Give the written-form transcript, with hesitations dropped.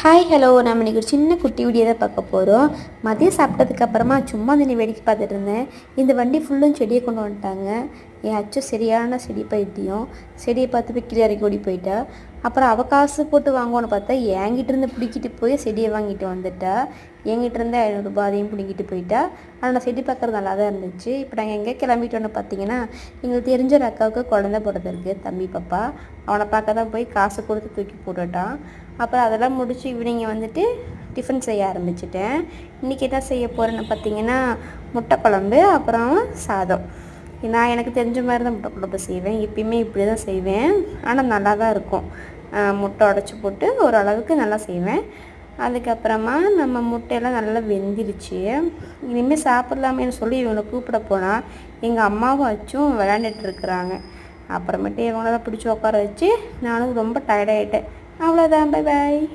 Hi hello நம்ம இன்றைக்கி ஒரு சின்ன குட்டி வீடியோ தான் பார்க்க போகிறோம். மதியம் சாப்பிட்டதுக்கப்புறமா சும்மா தண்ணி வேடிக்கை பார்த்துட்டு இருந்தேன். இந்த வண்டி ஃபுல்லும் செடியை கொண்டு வந்துட்டாங்க. என் அச்சு சரியான செடி பைத்தியம். செடியை பார்த்து போய் கீழே இறக்கி ஓடி போயிட்டா. அப்புறம் அவள் காசு போட்டு வாங்குவோன்னு பார்த்தா என்கிட்ட இருந்து பிடிக்கிட்டு போய் செடியை வாங்கிட்டு வந்துட்டா. என்கிட்ட இருந்து 500 ரூபாய் அதையும் பிடிக்கிட்டு போயிட்டா. ஆனால் நான் செடி பார்க்குறது நல்லா தான் இருந்துச்சு. இப்போ நாங்கள் எங்கே கிளம்பிட்டோன்னு பார்த்தீங்கன்னா, எங்களுக்கு தெரிஞ்ச ஒரு அக்காவுக்கு குழந்தை பிறந்திருக்கு, தம்பி பாப்பா. அவனை பார்க்க தான் போய் காசு கொடுத்து தூக்கி போட்டுட்டான். அப்புறம் அதெல்லாம் முடிச்சு ஈவினிங் வந்துட்டு டிஃபன் செய்ய ஆரம்பிச்சிட்டேன். இன்றைக்கி என்ன செய்ய போகிறேன்னு பார்த்தீங்கன்னா, முட்டை குழம்பு அப்புறம் சாதம். நான் எனக்கு தெரிஞ்ச மாதிரி தான் முட்டை குழம்பு செய்வேன். எப்பயுமே இப்படி தான் செய்வேன். ஆனால் நல்லா தான் இருக்கும். முட்டை உடச்சி போட்டு ஓரளவுக்கு நல்லா செய்வேன். அதுக்கப்புறமா நம்ம முட்டையெல்லாம் நல்லா வெந்துருச்சு. இனிமேல் சாப்பிட்லாமேன்னு சொல்லி இவங்களை கூப்பிட போனால் எங்கள் அம்மாவும் அச்சும் விளையாண்டுட்டு இருக்கிறாங்க. அப்புறமேட்டு இவங்களெல்லாம் பிடிச்சி உட்கார வச்சு நானும் ரொம்ப டயர்டாகிட்டேன். அவ்வளோதான், பை பாய்.